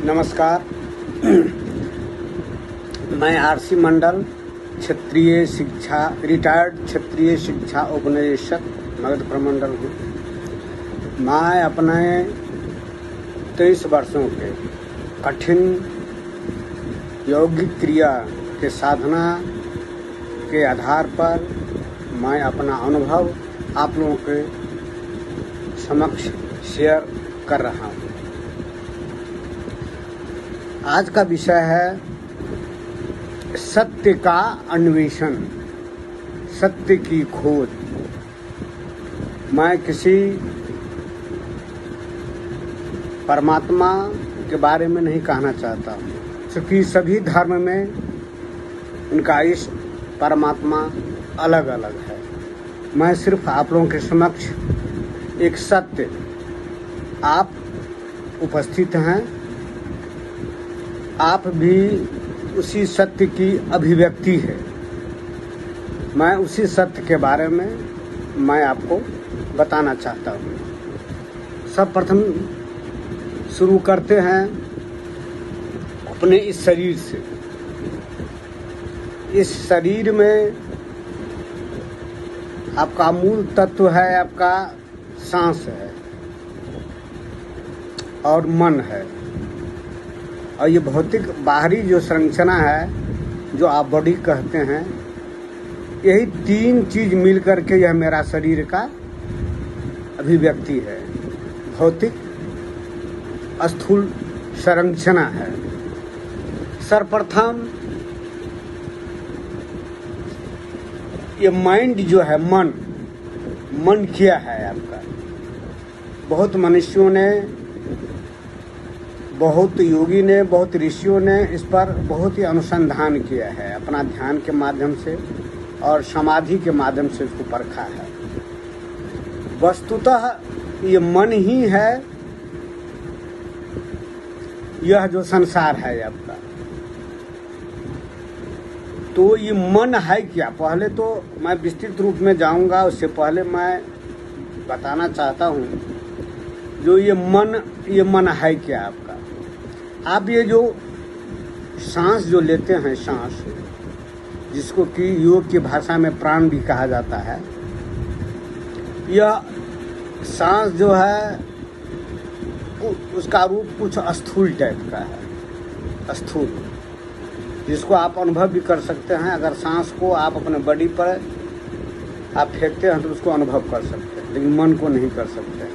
नमस्कार। मैं आरसी मंडल क्षेत्रीय शिक्षा रिटायर्ड क्षेत्रीय शिक्षा उपनिदेशक मगध प्रमंडल हूँ। मैं अपने 23 वर्षों के कठिन यौगिक क्रिया के साधना के आधार पर मैं अपना अनुभव आप लोगों के समक्ष शेयर कर रहा हूँ। आज का विषय है सत्य का अन्वेषण, सत्य की खोज। मैं किसी परमात्मा के बारे में नहीं कहना चाहता हूँ, क्योंकि सभी धर्म में उनका इष्ट परमात्मा अलग अलग है। मैं सिर्फ आप लोगों के समक्ष एक सत्य, आप उपस्थित हैं, आप भी उसी सत्य की अभिव्यक्ति है। मैं उसी सत्य के बारे में मैं आपको बताना चाहता हूँ। सर्वप्रथम शुरू करते हैं अपने इस शरीर से। इस शरीर में आपका मूल तत्व है, आपका सांस है और मन है। और ये भौतिक बाहरी जो संरचना है, जो आप बॉडी कहते हैं, यही तीन चीज मिल करके यह मेरा शरीर का अभिव्यक्ति है। भौतिक स्थूल संरचना है। सर्वप्रथम ये माइंड जो है, मन क्या है आपका। बहुत मनुष्यों ने, बहुत योगी ने, बहुत ऋषियों ने इस पर बहुत ही अनुसंधान किया है, अपना ध्यान के माध्यम से और समाधि के माध्यम से इसको परखा है। वस्तुतः ये मन ही है, यह जो संसार है आपका। तो ये मन है क्या, पहले तो मैं विस्तृत रूप में जाऊंगा। उससे पहले मैं बताना चाहता हूँ जो ये मन है क्या आपका। आप ये जो सांस जो लेते हैं, सांस जिसको कि योग की भाषा में प्राण भी कहा जाता है, यह सांस जो है उसका रूप कुछ स्थूल टाइप का है, स्थूल, जिसको आप अनुभव भी कर सकते हैं। अगर सांस को आप अपने बॉडी पर आप फेंकते हैं तो उसको अनुभव कर सकते हैं, लेकिन मन को नहीं कर सकते हैं।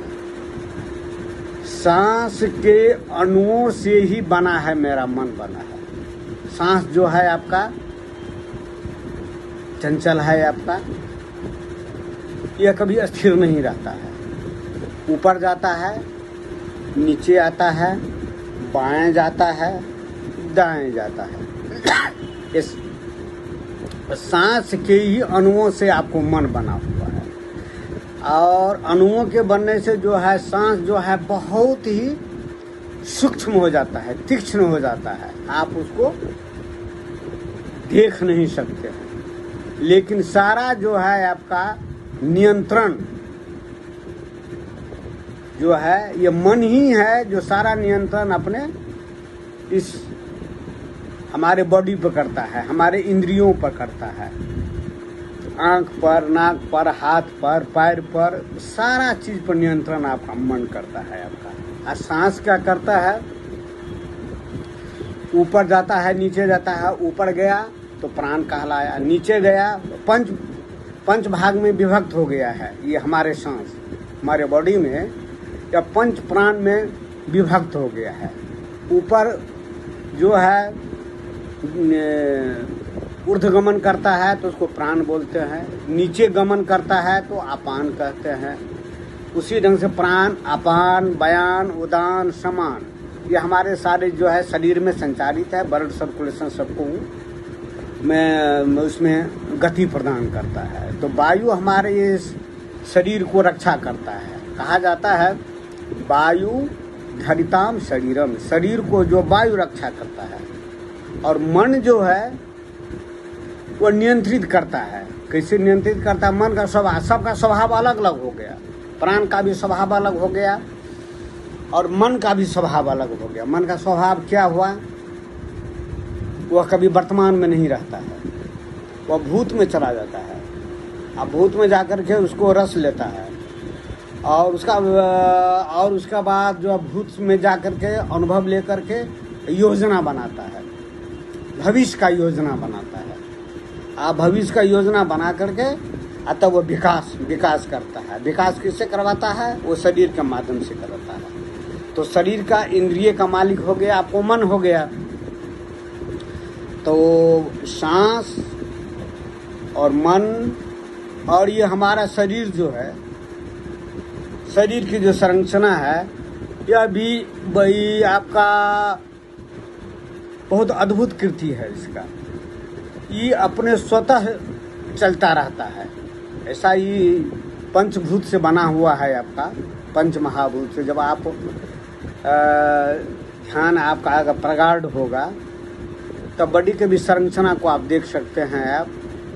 सांस के अणुओं से ही बना है मेरा मन, बना है। सांस जो है आपका चंचल है आपका, यह कभी स्थिर नहीं रहता है। ऊपर जाता है, नीचे आता है, बाएं जाता है, दाएं जाता है। इस सांस के ही अणुओं से आपको मन बना हुआ है। और अणुओं के बनने से जो है सांस जो है बहुत ही सूक्ष्म हो जाता है, तीक्ष्ण हो जाता है। आप उसको देख नहीं सकते हैं, लेकिन सारा जो है आपका नियंत्रण जो है, ये मन ही है जो सारा नियंत्रण अपने इस हमारे बॉडी पर करता है, हमारे इंद्रियों पर करता है। आंख पर, नाक पर, हाथ पर, पैर पर, सारा चीज पर नियंत्रण आपका मन करता है आपका। और सांस क्या करता है, ऊपर जाता है, नीचे जाता है। ऊपर गया तो प्राण कहलाया, नीचे गया तो पंच भाग में विभक्त हो गया है। ये हमारे सांस, हमारे बॉडी में या पंच प्राण में विभक्त हो गया है। ऊपर जो है ऊर्ध्वगमन करता है तो उसको प्राण बोलते हैं, नीचे गमन करता है तो अपान कहते हैं। उसी ढंग से प्राण, अपान, बयान, उदान, समान, ये हमारे सारे जो है शरीर में संचालित है। ब्लड सर्कुलेशन सबको में उसमें गति प्रदान करता है। तो वायु हमारे ये शरीर को रक्षा करता है। कहा जाता है वायु धरिताम शरीरम, शरीर को जो वायु रक्षा करता है। और मन जो है वो नियंत्रित करता है। कैसे नियंत्रित करता है? मन का स्वभाव, सबका स्वभाव अलग अलग हो गया। प्राण का भी स्वभाव अलग हो गया, और मन का भी स्वभाव अलग हो गया। मन का स्वभाव क्या हुआ, वह कभी वर्तमान में नहीं रहता है, वह भूत में चला जाता है। अब भूत में जाकर के उसको रस लेता है और उसका बाद जो भूत में जाकर के अनुभव लेकर के योजना बनाता है, भविष्य का योजना बनाता है। अब भविष्य का योजना बना करके तब वो विकास करता है। विकास किससे करवाता है, वो शरीर के माध्यम से करवाता है। तो शरीर का इंद्रिय का मालिक हो गया, आपको मन हो गया। तो सांस और मन और ये हमारा शरीर जो है, शरीर की जो संरचना है, यह भी वही आपका बहुत अद्भुत कृति है। इसका ये अपने स्वतः चलता रहता है। ऐसा ही पंचभूत से बना हुआ है आपका, पंच महाभूत से। जब आप ध्यान आपका अगर प्रगाढ़ होगा तब बॉडी के भी संरचना को आप देख सकते हैं। आप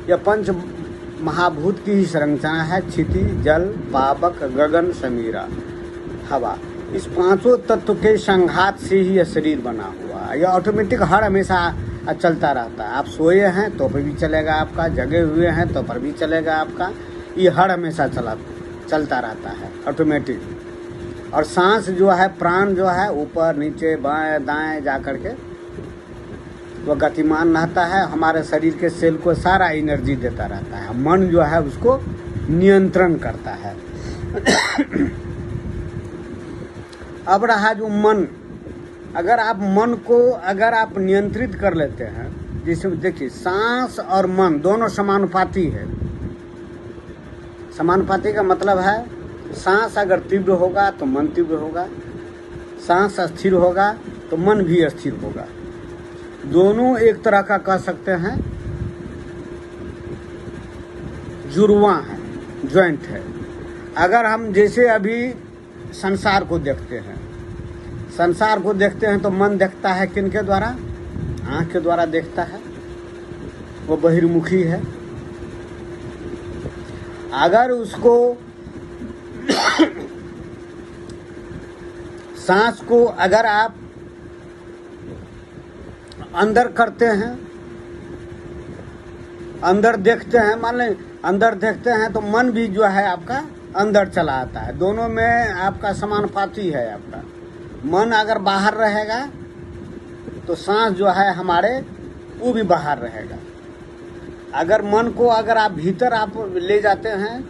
यह पंच महाभूत की ही संरचना है। क्षिति, जल, पावक, गगन, समीरा, हवा। इस पांचों तत्व के संघात से ही यह शरीर बना हुआ है। यह ऑटोमेटिक हर हमेशा चलता रहता है। आप सोए हैं तो पर भी चलेगा आपका, जगे हुए हैं तो पर भी चलेगा आपका। ये हर हमेशा चलता रहता है ऑटोमेटिक। और सांस जो है, प्राण जो है, ऊपर नीचे बाएं दाएं जा कर के वह गतिमान रहता है। हमारे शरीर के सेल को सारा एनर्जी देता रहता है। मन जो है उसको नियंत्रण करता है। अब रहा जो मन, अगर आप मन को नियंत्रित कर लेते हैं, जैसे देखिए सांस और मन दोनों समानुपाती है। समानुपाती का मतलब है सांस अगर तीव्र होगा तो मन तीव्र होगा, सांस अस्थिर होगा तो मन भी अस्थिर होगा। दोनों एक तरह का कह सकते हैं जुड़वा है, ज्वाइंट है। अगर हम जैसे अभी संसार को देखते हैं, तो मन देखता है किनके द्वारा, आँख के द्वारा देखता है, वो बहिर्मुखी है। अगर उसको सांस को अगर आप अंदर करते हैं, अंदर देखते हैं, मान लें अंदर देखते हैं, तो मन भी जो है आपका अंदर चला आता है। दोनों में आपका समानुपाती है। आपका मन अगर बाहर रहेगा तो सांस जो है हमारे वो भी बाहर रहेगा। अगर मन को अगर आप भीतर आप ले जाते हैं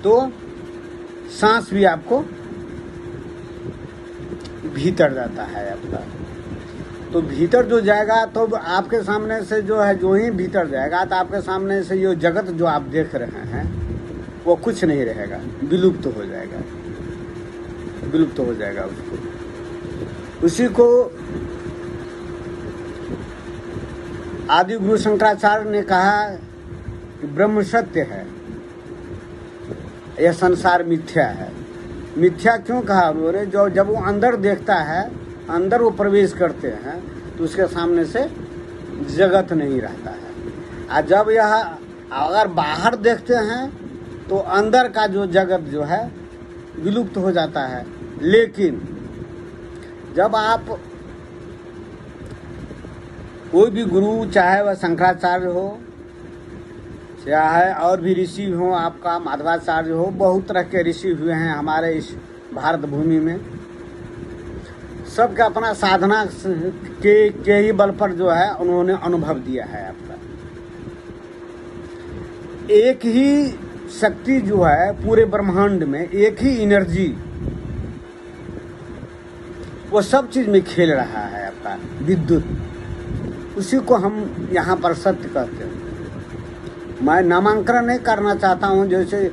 तो सांस भी आपको भीतर जाता है आपका। तो भीतर जो जाएगा तो आपके सामने से जो है, जो ही भीतर जाएगा तो आपके सामने से ये जगत जो आप देख रहे हैं वो कुछ नहीं रहेगा, विलुप्त हो जाएगा, विलुप्त हो जाएगा उसको। उसी को आदि गुरु शंकराचार्य ने कहा कि ब्रह्म सत्य है, यह संसार मिथ्या है। मिथ्या क्यों कहा? बोले जो जब वो अंदर देखता है, अंदर वो प्रवेश करते हैं तो उसके सामने से जगत नहीं रहता है। और जब यह अगर बाहर देखते हैं तो अंदर का जो जगत जो है विलुप्त हो जाता है। लेकिन जब आप कोई भी गुरु, चाहे वह शंकराचार्य हो, चाहे और भी ऋषि हो, आपका माधवाचार्य हो, बहुत तरह के ऋषि हुए हैं हमारे इस भारत भूमि में। सबका अपना साधना के ही बल पर जो है उन्होंने अनुभव दिया है। आपका एक ही शक्ति जो है पूरे ब्रह्मांड में, एक ही एनर्जी वो सब चीज में खेल रहा है। आपका विद्युत, उसी को हम यहाँ पर सत्य कहते हैं। मैं नामांकन नहीं करना चाहता हूँ, जैसे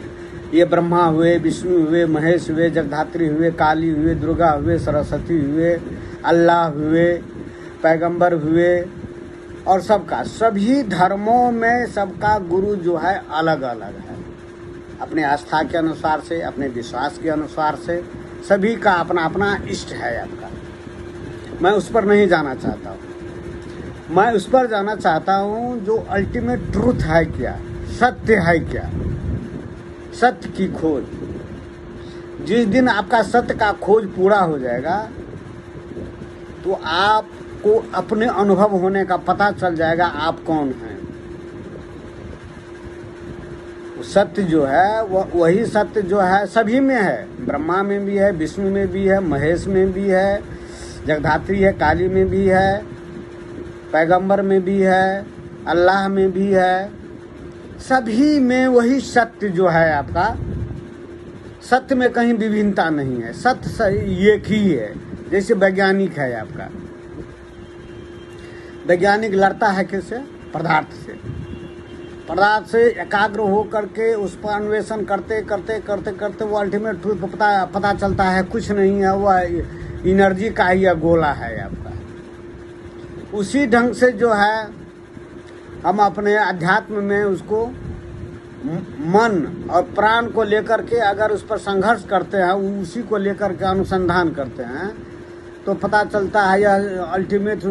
ये ब्रह्मा हुए, विष्णु हुए, महेश हुए, जगधात्री हुए, काली हुए, दुर्गा हुए, सरस्वती हुए, अल्लाह हुए, पैगंबर हुए, और सबका सभी धर्मों में सबका गुरु जो है अलग अलग है। अपने आस्था के अनुसार से, अपने विश्वास के अनुसार से सभी का अपना अपना इष्ट है। आपका मैं उस पर नहीं जाना चाहता हूँ। मैं उस पर जाना चाहता हूँ जो अल्टीमेट ट्रूथ है, क्या सत्य है, क्या सत्य की खोज। जिस दिन आपका सत्य का खोज पूरा हो जाएगा तो आपको अपने अनुभव होने का पता चल जाएगा आप कौन हैं। सत्य जो है वही सत्य जो है सभी में है, ब्रह्मा में भी है, विष्णु में भी है, महेश में भी है, जगधात्री है, काली में भी है, पैगंबर में भी है, अल्लाह में भी है, सभी में वही सत्य जो है आपका। सत्य में कहीं विभिन्नता नहीं है, सत्य एक ही है। जैसे वैज्ञानिक है आपका, वैज्ञानिक लड़ता है किससे? पदार्थ से। पदार्थ से एकाग्र हो करके उस पर अन्वेषण करते करते करते करते वो अल्टीमेट ट्रूथ पता चलता है कुछ नहीं है, वह एनर्जी का ही गोला है आपका। उसी ढंग से जो है हम अपने अध्यात्म में उसको मन और प्राण को लेकर के अगर उस पर संघर्ष करते हैं, उसी को लेकर के अनुसंधान करते हैं, तो पता चलता है यह अल्टीमेट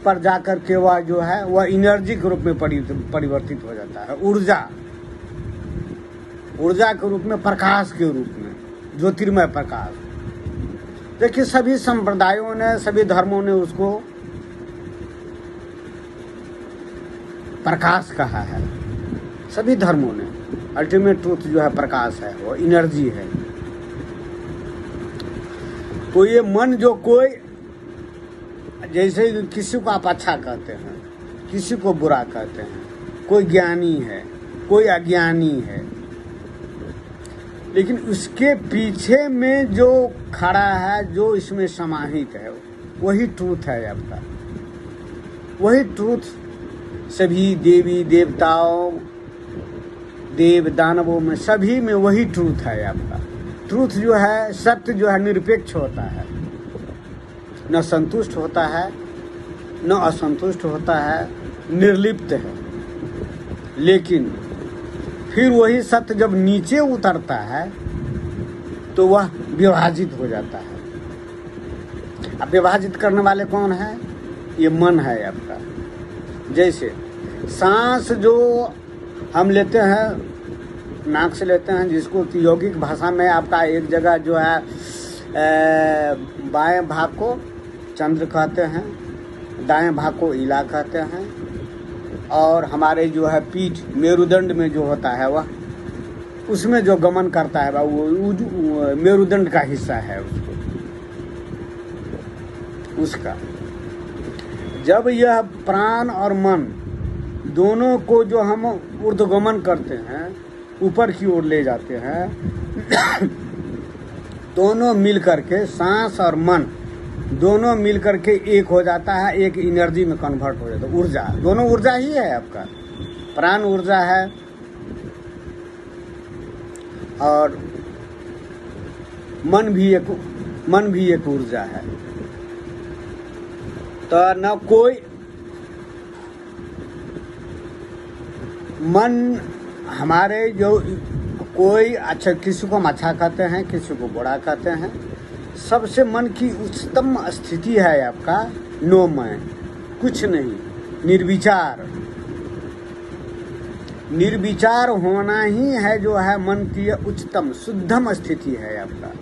पर जाकर के वह जो है वह एनर्जी के रूप में परिवर्तित हो जाता है। ऊर्जा के रूप में, प्रकाश के रूप में, ज्योतिर्मय प्रकाश। देखिए सभी संप्रदायों ने, सभी धर्मों ने उसको प्रकाश कहा है, सभी धर्मों ने। अल्टीमेट ट्रूथ जो है प्रकाश है, वो एनर्जी है। तो ये मन जो कोई, जैसे किसी को आप अच्छा कहते हैं, किसी को बुरा कहते हैं, कोई ज्ञानी है, कोई अज्ञानी है, लेकिन उसके पीछे में जो खड़ा है, जो इसमें समाहित है, वही ट्रूथ है आपका। वही ट्रूथ सभी देवी देवताओं, देव दानवों में, सभी में वही ट्रूथ है आपका। ट्रूथ जो है, सत्य जो है निरपेक्ष होता है, न संतुष्ट होता है न असंतुष्ट होता है, निर्लिप्त है। लेकिन फिर वही सत्य जब नीचे उतरता है तो वह विभाजित हो जाता है। अब विभाजित करने वाले कौन है? ये मन है आपका। जैसे सांस जो हम लेते हैं, नाक से लेते हैं, जिसको यौगिक भाषा में आपका एक जगह जो है बाएं भाग को चंद्र कहते हैं, दाएं भाग को इला कहते हैं, और हमारे जो है पीठ मेरुदंड में जो होता है वह, उसमें जो गमन करता है वो मेरुदंड का हिस्सा है उसका। जब यह प्राण और मन दोनों को जो हम ऊर्ध्वगमन करते हैं, ऊपर की ओर ले जाते हैं, दोनों मिल करके, सांस और मन दोनों मिल करके एक हो जाता है, एक एनर्जी में कन्वर्ट हो जाता है। ऊर्जा, दोनों ऊर्जा ही है आपका। प्राण ऊर्जा है और मन भी एक ऊर्जा है। तो न कोई मन हमारे जो कोई अच्छा, किसी को हम अच्छा कहते हैं, किसी को बुरा कहते हैं, सबसे मन की उच्चतम स्थिति है आपका नो मैं, कुछ नहीं, निर्विचार। निर्विचार होना ही है जो है मन की उच्चतम शुद्धम स्थिति है आपका।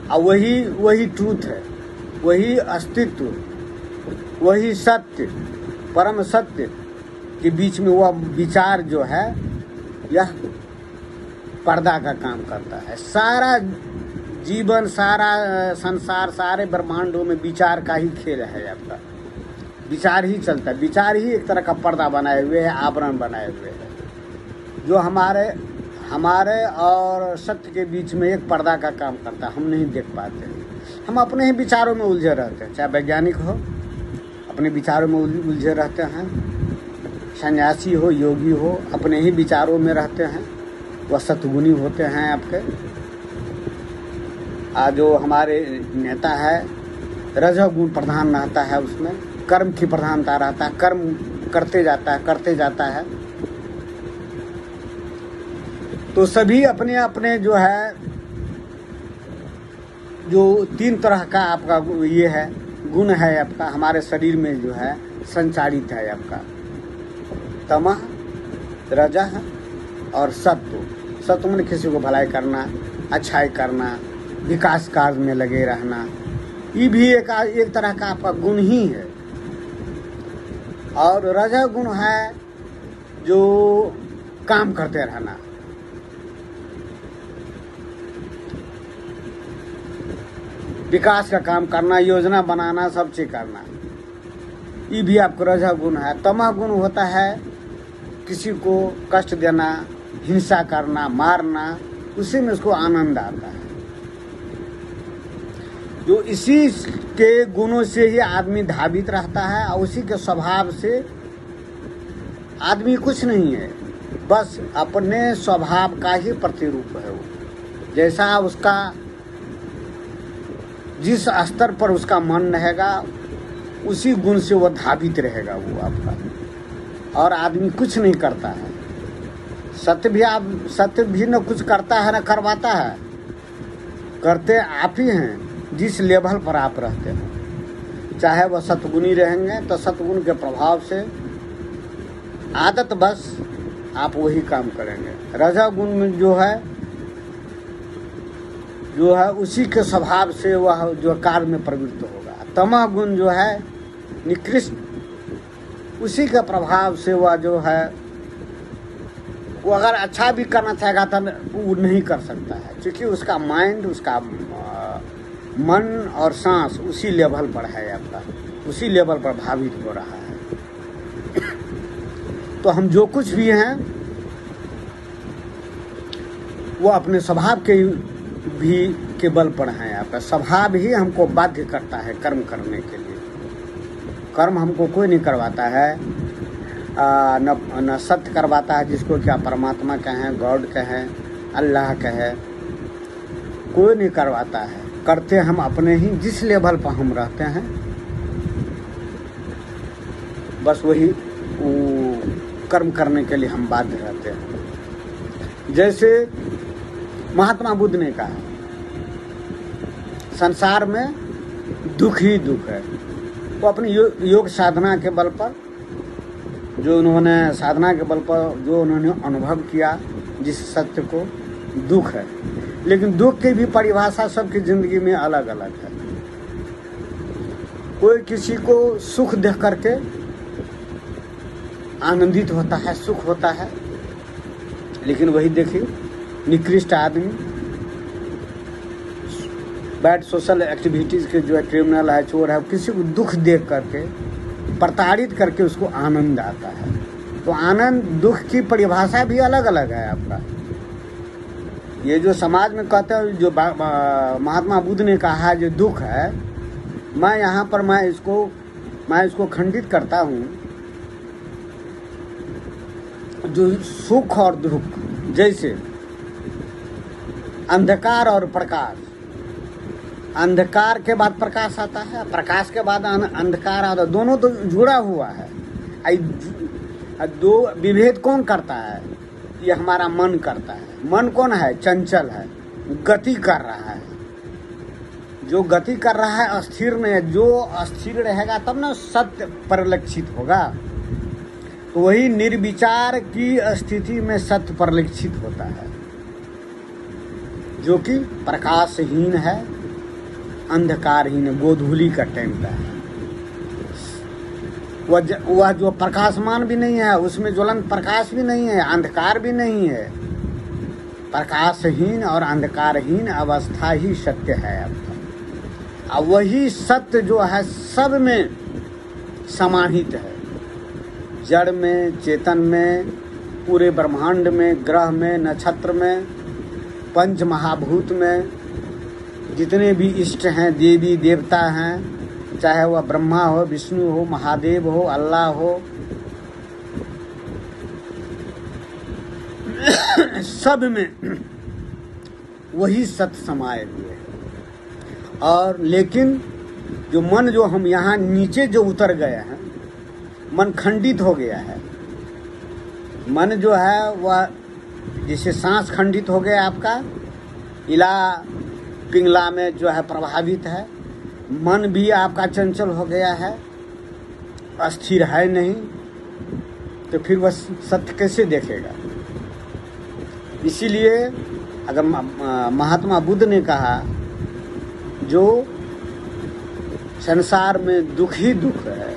और वही ट्रूथ है, वही अस्तित्व, वही सत्य, परम सत्य के बीच में वह विचार जो है यह पर्दा का काम करता है। सारा जीवन, सारा संसार, सारे ब्रह्मांडों में विचार का ही खेल है आपका। विचार ही चलता है, विचार ही एक तरह का पर्दा बनाए हुए है, आवरण बनाए हुए है, जो हमारे और सत्य के बीच में एक पर्दा का काम करता है। हम नहीं देख पाते, हम अपने ही विचारों में उलझे रहते हैं। चाहे वैज्ञानिक हो, अपने विचारों में उलझे रहते हैं, सन्यासी हो, योगी हो, अपने ही विचारों में रहते हैं, वह सतगुणी होते हैं आपके। जो हमारे नेता है, रजोगुण प्रधान रहता है, उसमें कर्म की प्रधानता रहता है, कर्म करते जाता है। तो सभी अपने अपने जो है, जो तीन तरह का आपका ये है गुण है आपका, हमारे शरीर में जो है संचारित है आपका, तमः, रजः और सत्व। सत्व में किसी को भलाई करना, अच्छाई करना, विकास कार्य में लगे रहना, ये भी एक तरह का आपका गुण ही है। और रजोगुण है जो काम करते रहना, विकास का काम करना, योजना बनाना, सब चीज करना, ये भी आपको रजोगुण है। तमोगुण गुण होता है किसी को कष्ट देना, हिंसा करना, मारना, उसी में उसको आनंद आता है। जो इसी के गुणों से ही आदमी धावित रहता है और उसी के स्वभाव से आदमी कुछ नहीं है, बस अपने स्वभाव का ही प्रतिरूप है। वो जैसा उसका जिस स्तर पर उसका मन रहेगा उसी गुण से वो धावित रहेगा वो आपका। और आदमी कुछ नहीं करता है, सत्य भी न कुछ करता है न करवाता है, करते आप ही हैं जिस लेवल पर आप रहते हैं। चाहे वह सतगुणी रहेंगे तो सतगुण के प्रभाव से आदत बस आप वही काम करेंगे। रजोगुण में जो है उसी के स्वभाव से वह जो कार्य में प्रवृत्त होगा। तमोगुण जो है निकृष्ट, उसी के प्रभाव से वह जो है वो अगर अच्छा भी करना चाहेगा तो वो नहीं कर सकता है, क्योंकि उसका माइंड, उसका मन और सांस उसी लेवल पर है आपका, उसी लेवल पर भावित हो रहा है। तो हम जो कुछ भी हैं वो अपने स्वभाव के बल पर हैं। आपका स्वभाव ही हमको बाध्य करता है कर्म करने के लिए। कर्म हमको कोई नहीं करवाता है, न सत्य करवाता है, जिसको क्या परमात्मा कहें, गॉड कहें, अल्लाह कहें, कोई नहीं करवाता है। करते हम अपने ही जिस लेवल पर हम रहते हैं, बस वही कर्म करने के लिए हम बाध्य रहते हैं। जैसे महात्मा बुद्ध ने कहा, संसार में दुख ही दुख है। वो अपनी योग साधना के बल पर जो उन्होंने अनुभव किया, जिस सत्य को, दुख है। लेकिन दुख की भी परिभाषा सबकी जिंदगी में अलग अलग है। कोई किसी को सुख देख करके आनंदित होता है, सुख होता है, लेकिन वही देखिए निकृष्ट आदमी बैड सोशल एक्टिविटीज़ के जो है, क्रिमिनल है, चोर है, किसी को दुख देख करके, प्रताड़ित करके उसको आनंद आता है। तो आनंद दुख की परिभाषा भी अलग अलग है आपका। ये जो समाज में कहते हैं, जो महात्मा बुद्ध ने कहा है जो दुख है, मैं यहाँ पर मैं इसको खंडित करता हूँ। जो सुख और दुख, जैसे अंधकार और प्रकाश, अंधकार के बाद प्रकाश आता है, प्रकाश के बाद अंधकार आता है, दोनों तो जुड़ा हुआ है। दो विभेद कौन करता है? ये हमारा मन करता है। मन कौन है? चंचल है, गति कर रहा है। जो गति कर रहा है अस्थिर नहीं है। जो अस्थिर रहेगा तब ना सत्य परिलक्षित होगा। तो वही निर्विचार की स्थिति में सत्य परिलक्षित होता है, जो कि प्रकाशहीन है, अंधकारहीन है, गोधूली का टाइम का है। वह जो प्रकाशमान भी नहीं है, उसमें ज्वलंत प्रकाश भी नहीं है, अंधकार भी नहीं है। प्रकाशहीन और अंधकारहीन अवस्था ही सत्य है आपका। और वही सत्य जो है सब में समाहित है, जड़ में, चेतन में, पूरे ब्रह्मांड में, ग्रह में, नक्षत्र में, पंच महाभूत में, जितने भी इष्ट हैं, देवी देवता हैं, चाहे वह ब्रह्मा हो, विष्णु हो, महादेव हो, अल्लाह हो, सब में वही सत्य समाये हुए है। और लेकिन जो मन, जो हम यहाँ नीचे जो उतर गए हैं, मन खंडित हो गया है। मन जो है वह जैसे सांस खंडित हो गया आपका, इला पिंगला में जो है प्रभावित है। मन भी आपका चंचल हो गया है, अस्थिर है नहीं, तो फिर वह सत्य कैसे देखेगा? इसीलिए अगर महात्मा बुद्ध ने कहा जो संसार में दुख ही दुख है,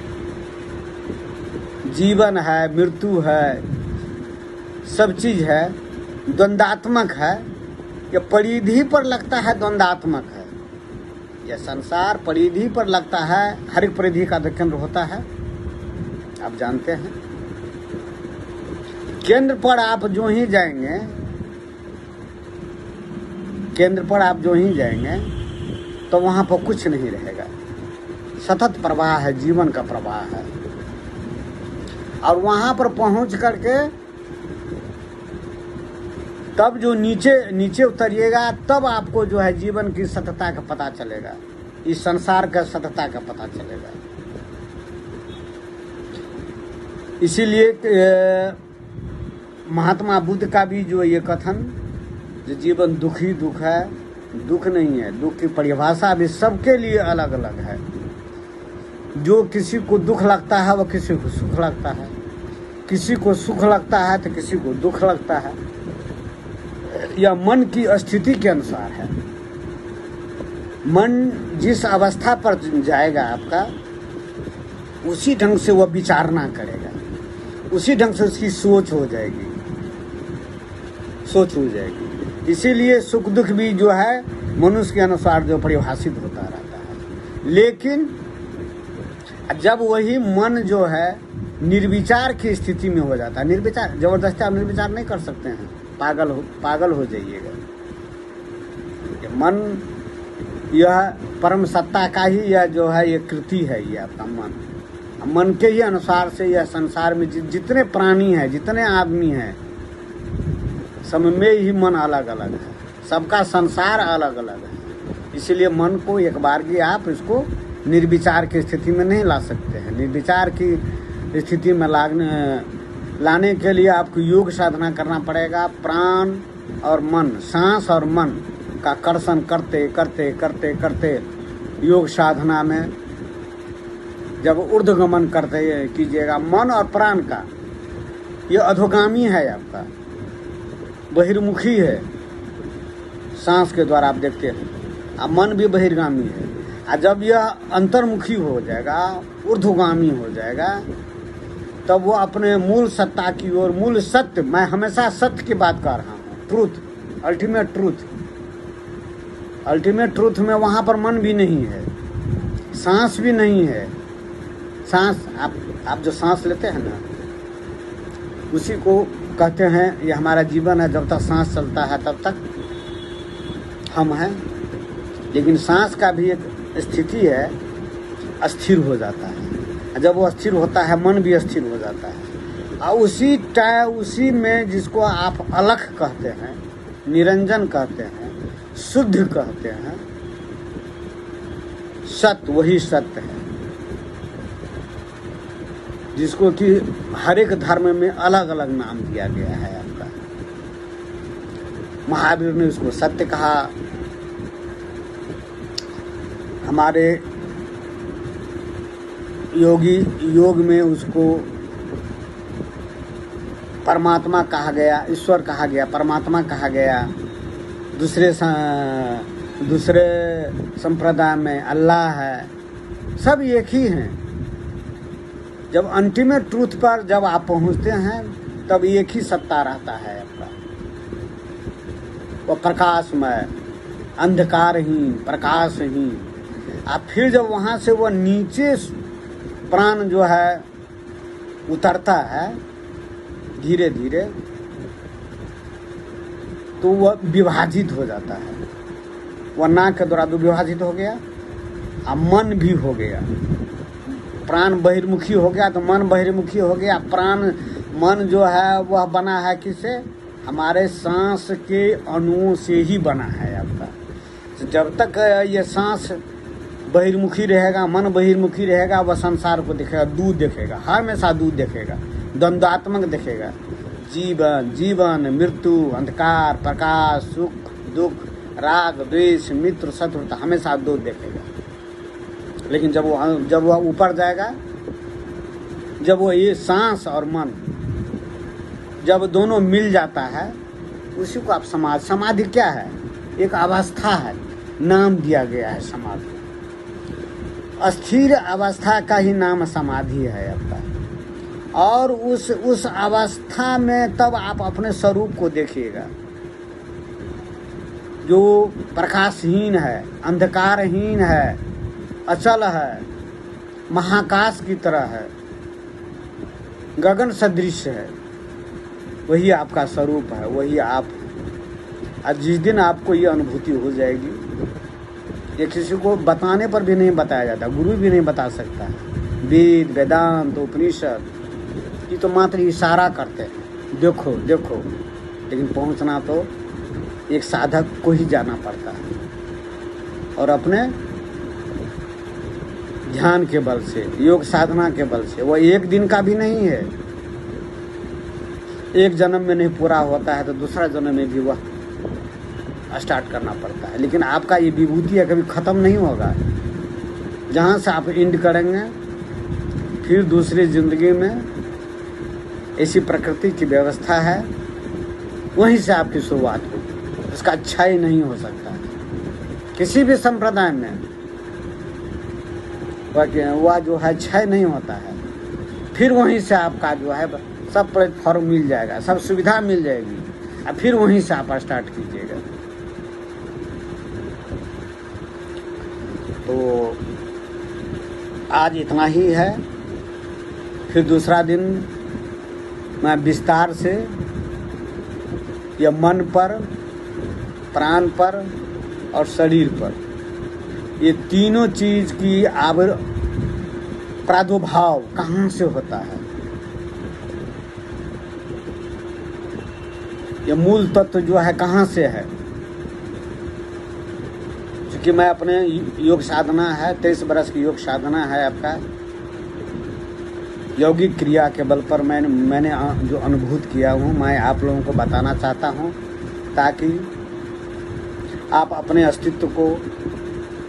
जीवन है, मृत्यु है, सब चीज है, द्वंदात्मक है, यह परिधि पर लगता है द्वंदात्मक है। यह संसार परिधि पर लगता है, हर एक परिधि का केंद्र होता है, आप जानते हैं। केंद्र पर आप जो ही जाएंगे, केंद्र पर आप जो ही जाएंगे तो वहां पर कुछ नहीं रहेगा। सतत प्रवाह है, जीवन का प्रवाह है। और वहां पर पहुंच करके तब जो नीचे उतरिएगा, तब आपको जो है जीवन की सतता का पता चलेगा, इस संसार का सतता का पता चलेगा। इसीलिए महात्मा बुद्ध का भी जो ये कथन, जो जीवन दुख ही दुख है, दुख नहीं है। दुख की परिभाषा भी सबके लिए अलग अलग है। जो किसी को दुख लगता है वह किसी को सुख लगता है, किसी को सुख लगता है तो किसी को दुख लगता है। यह मन की स्थिति के अनुसार है। मन जिस अवस्था पर जाएगा आपका, उसी ढंग से वह विचारना करेगा, उसी ढंग से उसकी सोच हो जाएगी। इसीलिए सुख दुख भी जो है मनुष्य के अनुसार जो परिभाषित होता रहता है। लेकिन जब वही मन जो है निर्विचार की स्थिति में हो जाता है, निर्विचार, जबरदस्ती आप निर्विचार नहीं कर सकते हैं, पागल हो जाइएगा। मन यह परम सत्ता का ही यह जो है ये कृति है, ये आपका मन के ही अनुसार से यह संसार में जितने प्राणी हैं, जितने आदमी हैं, सब में ही मन अलग अलग है, सबका संसार अलग अलग है। इसलिए मन को एक बार की आप इसको निर्विचार की स्थिति में नहीं ला सकते हैं। निर्विचार की स्थिति में लाने के लिए आपको योग साधना करना पड़ेगा। प्राण और मन, सांस और मन का कर्षण करते करते करते करते योग साधना में जब ऊर्ध्वगमन करते कीजिएगा, मन और प्राण का, ये अधोगामी है आपका, बहिर्मुखी है। सांस के द्वारा आप देखते हैं, अब मन भी बहिर्गामी है। और जब यह अंतर्मुखी हो जाएगा, ऊर्ध्वगामी हो जाएगा, तब वो अपने मूल सत्ता की ओर, मूल सत्य, मैं हमेशा सत्य की बात कर रहा हूँ, ट्रूथ, अल्टीमेट ट्रूथ में वहाँ पर मन भी नहीं है, सांस भी नहीं है। सांस आप जो सांस लेते हैं ना, उसी को कहते हैं ये हमारा जीवन है। जब तक सांस चलता है तब तक हम हैं। लेकिन सांस का भी एक स्थिति है, अस्थिर हो जाता है। जब वो अस्थिर होता है, मन भी अस्थिर हो जाता है। और उसी में जिसको आप अलख कहते हैं, निरंजन कहते हैं, शुद्ध कहते हैं, सत्य, वही सत्य है, जिसको कि हर एक धर्म में अलग अलग नाम दिया गया है आपका। महावीर ने उसको सत्य कहा, हमारे योग में उसको परमात्मा कहा गया, ईश्वर कहा गया, परमात्मा कहा गया। दूसरे संप्रदाय में अल्लाह है, सब एक ही हैं। जब अल्टीमेट ट्रूथ पर जब आप पहुंचते हैं, तब एक ही सत्ता रहता है आपका, वो प्रकाशमय, अंधकारहीन, प्रकाशहीन। आप फिर जब वहां से वो नीचे प्राण जो है उतरता है धीरे धीरे, तो वह विभाजित हो जाता है। वह नाक के द्वारा विभाजित हो गया, और मन भी हो गया। प्राण बहिर्मुखी हो गया तो मन बहिर्मुखी हो गया। मन जो है वह बना है किससे? हमारे सांस के अणुओं से ही बना है आपका। तो जब तक ये सांस बहिर्मुखी रहेगा, मन बहिर्मुखी रहेगा, वह संसार को देखेगा, दूध देखेगा, हमेशा दूध देखेगा, द्वंद्वात्मक देखेगा। जीवन, मृत्यु, अंधकार, प्रकाश, सुख, दुख, राग, द्वेष, मित्र, शत्रुता, हमेशा दूध देखेगा। लेकिन जब वह ऊपर जाएगा, जब वो ये सांस और मन जब दोनों मिल जाता है, उसी को आप समाधि क्या है? एक अवस्था है, नाम दिया गया है समाधि। अस्थिर अवस्था का ही नाम समाधि है आपका। और उस अवस्था में तब आप अपने स्वरूप को देखिएगा, जो प्रकाशहीन है, अंधकारहीन है, अचल है, महाकाश की तरह है, गगन सदृश है। वही आपका स्वरूप है, वही आप। आज जिस दिन आपको ये अनुभूति हो जाएगी, ये किसी को बताने पर भी नहीं बताया जाता, गुरु भी नहीं बता सकता है। वेद, वेदांत, उपनिषद ये तो मात्र इशारा करते हैं, देखो देखो, लेकिन पहुंचना तो एक साधक को ही जाना पड़ता है, और अपने ध्यान के बल से, योग साधना के बल से। वो एक दिन का भी नहीं है, एक जन्म में नहीं पूरा होता है तो दूसरा जन्म में भी वह स्टार्ट करना पड़ता है। लेकिन आपका ये विभूति है, कभी ख़त्म नहीं होगा। जहाँ से आप एंड करेंगे, फिर दूसरी ज़िंदगी में ऐसी प्रकृति की व्यवस्था है, वहीं से आपकी शुरुआत होगी। इसका अच्छा ही नहीं हो सकता किसी भी संप्रदाय में। वह जो है क्षय नहीं होता है। फिर वहीं से आपका जो है सब प्लेटफॉर्म मिल जाएगा, सब सुविधा मिल जाएगी, और फिर वहीं से आप स्टार्ट कीजिएगा। तो आज इतना ही है। फिर दूसरा दिन मैं विस्तार से यह मन पर, प्राण पर और शरीर पर, ये तीनों चीज की प्रादुर्भाव कहाँ से होता है, ये मूल तत्व जो है कहाँ से है। क्योंकि मैं अपने योग साधना है, 23 बरस की योग साधना है आपका। यौगिक क्रिया के बल पर मैंने जो अनुभूत किया हूँ, मैं आप लोगों को बताना चाहता हूँ, ताकि आप अपने अस्तित्व को,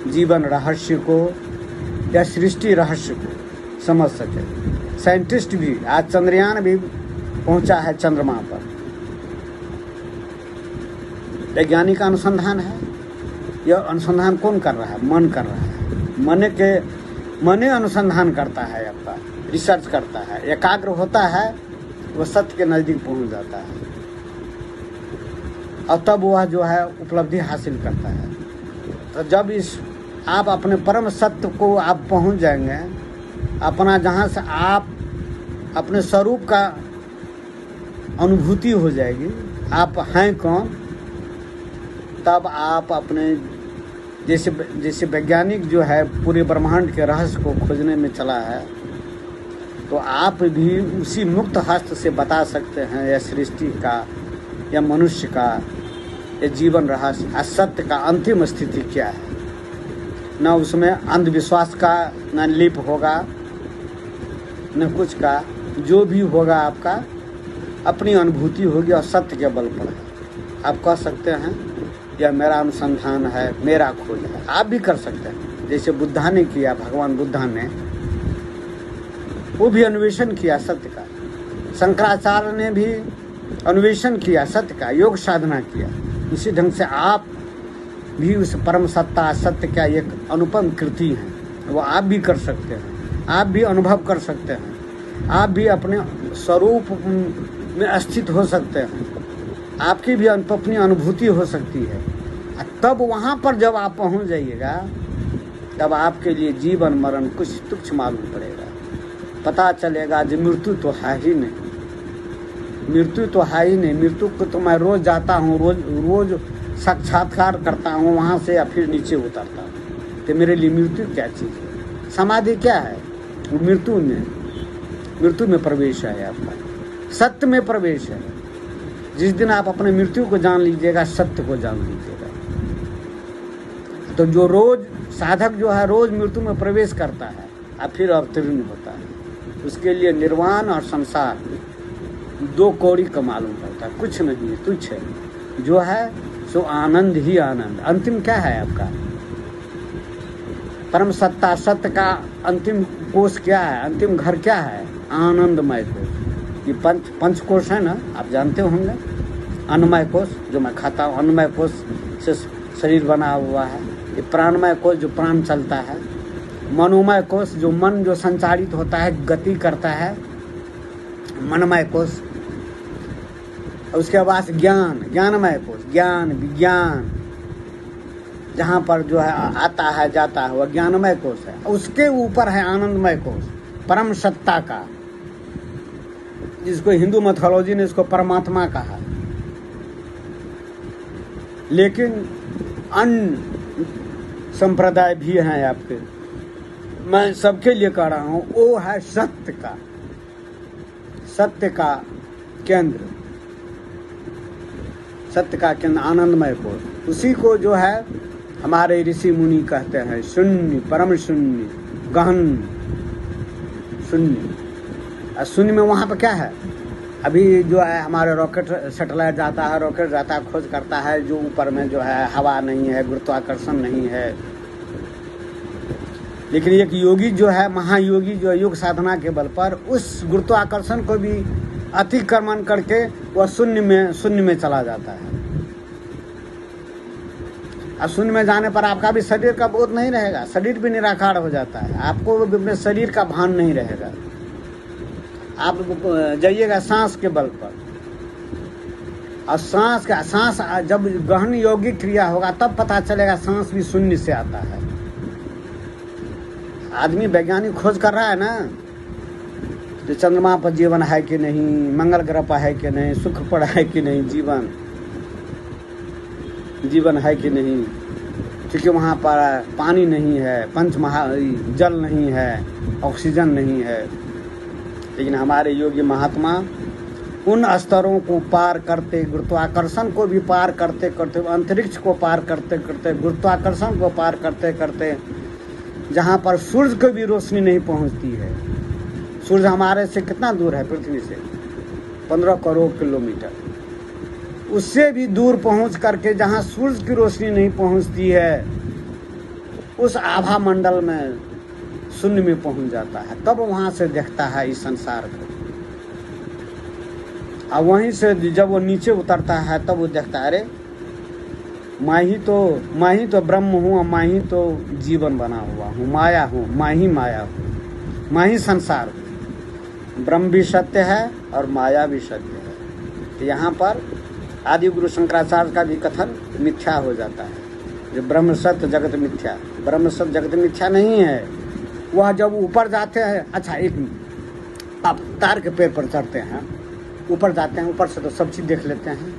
जीवन रहस्य को या सृष्टि रहस्य को समझ सके। साइंटिस्ट भी, आज चंद्रयान भी पहुंचा है चंद्रमा पर, वैज्ञानिक अनुसंधान है। यह अनुसंधान कौन कर रहा है? मन कर रहा है। मने अनुसंधान करता है, आपका रिसर्च करता है, एकाग्र होता है, वह सत्य के नज़दीक पहुंच जाता है, और तब वह जो है उपलब्धि हासिल करता है। तो जब आप अपने परम सत्य को आप पहुंच जाएंगे, अपना जहाँ से आप अपने स्वरूप का अनुभूति हो जाएगी, आप हैं कौन, तब आप अपने जैसे वैज्ञानिक जो है पूरे ब्रह्मांड के रहस्य को खोजने में चला है, तो आप भी उसी मुक्त हस्त से बता सकते हैं या सृष्टि का, या मनुष्य का, या जीवन रहस्य, असत्य का अंतिम स्थिति क्या है। न उसमें अंधविश्वास का न लिप होगा, न कुछ का। जो भी होगा आपका अपनी अनुभूति होगी, और सत्य के बल पर आप कह सकते हैं यह मेरा अनुसंधान है, मेरा खोज है। आप भी कर सकते हैं, जैसे बुद्धा ने किया, भगवान बुद्धा ने वो भी अन्वेषण किया सत्य का। शंकराचार्य ने भी अन्वेषण किया सत्य का, योग साधना किया। इसी ढंग से आप भी उस परम सत्ता सत्य का एक अनुपम कृति है, वो आप भी कर सकते हैं, आप भी अनुभव कर सकते हैं, आप भी अपने स्वरूप में स्थित हो सकते हैं, आपकी भी अपनी अनुभूति हो सकती है। तब वहाँ पर जब आप पहुँच जाइएगा, तब आपके लिए जीवन मरण कुछ तुच्छ मालूम पड़ेगा। पता चलेगा जो मृत्यु तो है ही नहीं, मृत्यु तो है ही नहीं। मृत्यु को तो मैं रोज जाता हूँ, रोज साक्षात्कार करता हूँ वहाँ से, या फिर नीचे उतरता हूँ। तो मेरे लिए मृत्यु क्या चीज़ है? समाधि क्या है? मृत्यु में प्रवेश है आपका, सत्य में प्रवेश है। जिस दिन आप अपने मृत्यु को जान लीजिएगा, सत्य को जान लीजिएगा, तो जो रोज साधक जो है रोज मृत्यु में प्रवेश करता है और फिर अवतीर्ण होता है, उसके लिए निर्वाण और संसार दो कौड़ी का मालूम पड़ता है, कुछ नहीं है, तुच्छ है। जो है सो आनंद ही आनंद। अंतिम क्या है आपका? परम सत्ता सत्य का अंतिम कोष क्या है? अंतिम घर क्या है? आनंदमय कोष। ये पंच कोष है ना, आप जानते होंगे। अन्नमय कोश जो मैं खाता हूँ, अन्नमय कोश से शरीर बना हुआ है। ये प्राणमय कोश जो प्राण चलता है, मनोमय कोश जो मन जो संचारित होता है, गति करता है, मनमय कोश। उसके बाद ज्ञान, ज्ञानमय कोश, ज्ञान विज्ञान जहाँ पर जो है आता है जाता है वह ज्ञानमय कोश है। उसके ऊपर है आनंदमय कोश, परम सत्ता का, जिसको हिंदू मैथोलॉजी ने इसको परमात्मा कहा। लेकिन अन्य संप्रदाय भी हैं आपके, मैं सबके लिए कह रहा हूँ, वो है सत्य का, सत्य का केंद्र, सत्य का केंद्र आनंदमय कोश। उसी को जो है हमारे ऋषि मुनि कहते हैं शून्य, परम शून्य, गहन शून्य। और शून्य में वहाँ पर क्या है? अभी जो है हमारे रॉकेट सैटेलाइट जाता है, रॉकेट जाता है, खोज करता है जो ऊपर में जो है हवा नहीं है, गुरुत्वाकर्षण नहीं है। लेकिन एक योगी जो है, महायोगी जो है, योग साधना के बल पर उस गुरुत्वाकर्षण को भी अतिक्रमण करके वह शून्य में चला जाता है। अब शून्य में जाने पर आपका भी शरीर का बोध नहीं रहेगा, शरीर भी निराकार हो जाता है, आपको अपने शरीर का भान नहीं रहेगा। आप जाइएगा सांस के बल पर, और सांस जब गहन योगिक क्रिया होगा तब पता चलेगा सांस भी शून्य से आता है। आदमी वैज्ञानिक खोज कर रहा है ना, तो चंद्रमा पर जीवन है कि नहीं, मंगल ग्रह पर है कि नहीं, शुक्र पर है कि नहीं, जीवन है कि नहीं, क्योंकि वहाँ पर पानी नहीं है, जल नहीं है, ऑक्सीजन नहीं है। लेकिन हमारे योगी महात्मा उन स्तरों को पार करते, गुरुत्वाकर्षण को भी पार करते करते, अंतरिक्ष को पार करते करते, गुरुत्वाकर्षण को पार करते करते, जहाँ पर सूर्य को भी रोशनी नहीं पहुँचती है। सूर्य हमारे से कितना दूर है? पृथ्वी से 15 करोड़ किलोमीटर। उससे भी दूर पहुँच करके जहाँ सूर्य की रोशनी नहीं पहुँचती है, उस आभा मंडल में शून्य में पहुँच जाता है। तब वहाँ से देखता है इस संसार को, और वहीं से जब वो नीचे उतरता है तब वो देखता है, अरे मैं ही तो ब्रह्म हूँ, और मैं ही तो जीवन बना हुआ हूँ, माया हूँ, मैं ही संसार हूँ। ब्रह्म भी सत्य है और माया भी सत्य है। तो यहाँ पर आदि गुरु शंकराचार्य का भी कथन मिथ्या हो जाता है, जो ब्रह्म सत्य जगत मिथ्या। ब्रह्म सत्य जगत मिथ्या नहीं है। वह जब ऊपर जाते हैं, अच्छा एक मिनट, आप तार के पेड़ पर चढ़ते हैं, ऊपर जाते हैं, ऊपर से तो सब चीज़ देख लेते हैं,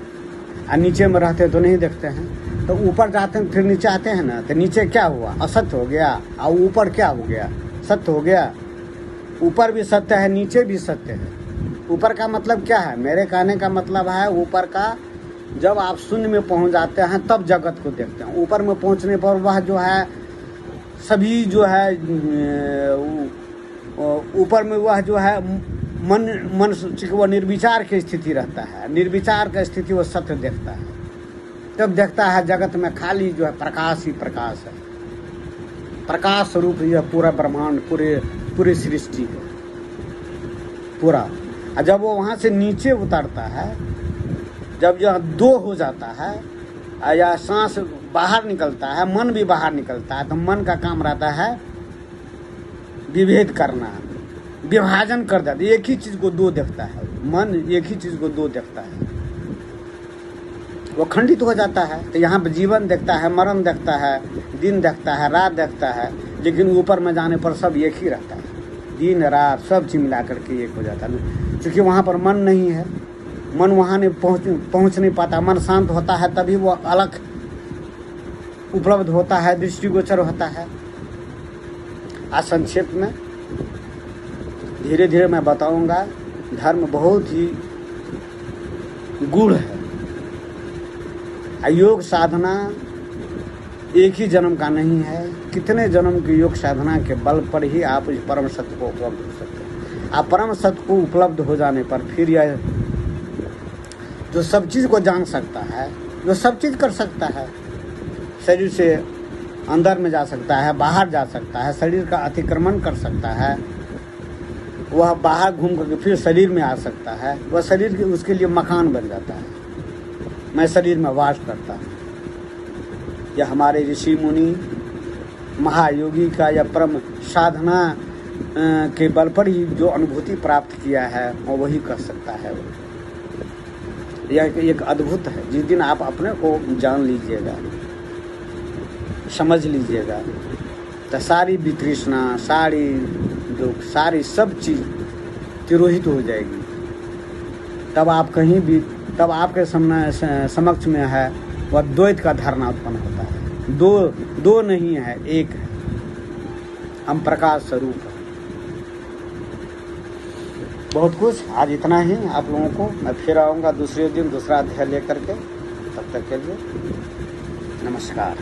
और नीचे में रहते हैं तो नहीं देखते हैं। तो ऊपर जाते हैं फिर नीचे आते हैं ना, तो नीचे क्या हुआ? असत्य हो गया। और ऊपर क्या हो गया? सत्य हो गया। ऊपर भी सत्य है, नीचे भी सत्य है। ऊपर का मतलब क्या है? मेरे कहने का मतलब है ऊपर का, जब आप शून्य में पहुंच जाते हैं तब जगत को देखते हैं। ऊपर में पहुंचने पर वह जो है सभी जो है ऊपर में वह जो है मन चूँकि वह निर्विचार की स्थिति रहता है, निर्विचार की स्थिति वो सत्य देखता है। तब देखता है जगत में खाली जो है प्रकाश ही प्रकाश है, प्रकाश स्वरूप यह पूरा ब्रह्मांड, पूरी सृष्टि है पूरा। और जब वो वहाँ से नीचे उतरता है, जब यह दो हो जाता है, या सांस बाहर निकलता है, मन भी बाहर निकलता है, तो मन का काम रहता है विभेद करना, विभाजन कर देता है। एक ही चीज़ को दो देखता है, मन एक ही चीज़ को दो देखता है, वो खंडित हो जाता है। तो यहाँ पर जीवन देखता है, मरण देखता है, दिन देखता है, रात देखता है। लेकिन ऊपर में जाने पर सब एक ही रहता है, दिन रात सब चीज़ मिला करके एक हो जाता है। क्योंकि वहाँ पर मन नहीं है, मन वहाँ नहीं पहुँच नहीं पाता। मन शांत होता है तभी वो अलग उपलब्ध होता है, दृष्टिगोचर होता है। आज संक्षेप में धीरे धीरे मैं बताऊंगा। धर्म बहुत ही गूढ़ है। योग साधना एक ही जन्म का नहीं है, कितने जन्म की योग साधना के बल पर ही आप इस परम सत्य को उपलब्ध हो सकते हैं। आप परम सत्य को उपलब्ध हो जाने पर फिर यह जो सब चीज़ को जान सकता है, जो सब चीज़ कर सकता है, शरीर से अंदर में जा सकता है, बाहर जा सकता है, शरीर का अतिक्रमण कर सकता है, वह बाहर घूम करके फिर शरीर में आ सकता है, वह शरीर के उसके लिए मकान बन जाता है। मैं शरीर में वास करता हूँ। यह हमारे ऋषि मुनि महायोगी का या परम साधना के बल पर ही जो अनुभूति प्राप्त किया है वो वही कर सकता है। यह एक अद्भुत है। जिस दिन आप अपने को जान लीजिएगा, समझ लीजिएगा, तो सारी वितृष्णा, सारी दुख, सारी सब चीज तिरोहित हो जाएगी। तब आप कहीं भी, तब आपके समक्ष में है वह द्वैत का धारणा उत्पन्न होता है। दो नहीं है, एक है। हम प्रकाश स्वरूप है। बहुत कुछ आज इतना ही आप लोगों को। मैं फिर आऊँगा दूसरे दिन दूसरा अध्याय लेकर के। तब तक के लिए नमस्कार।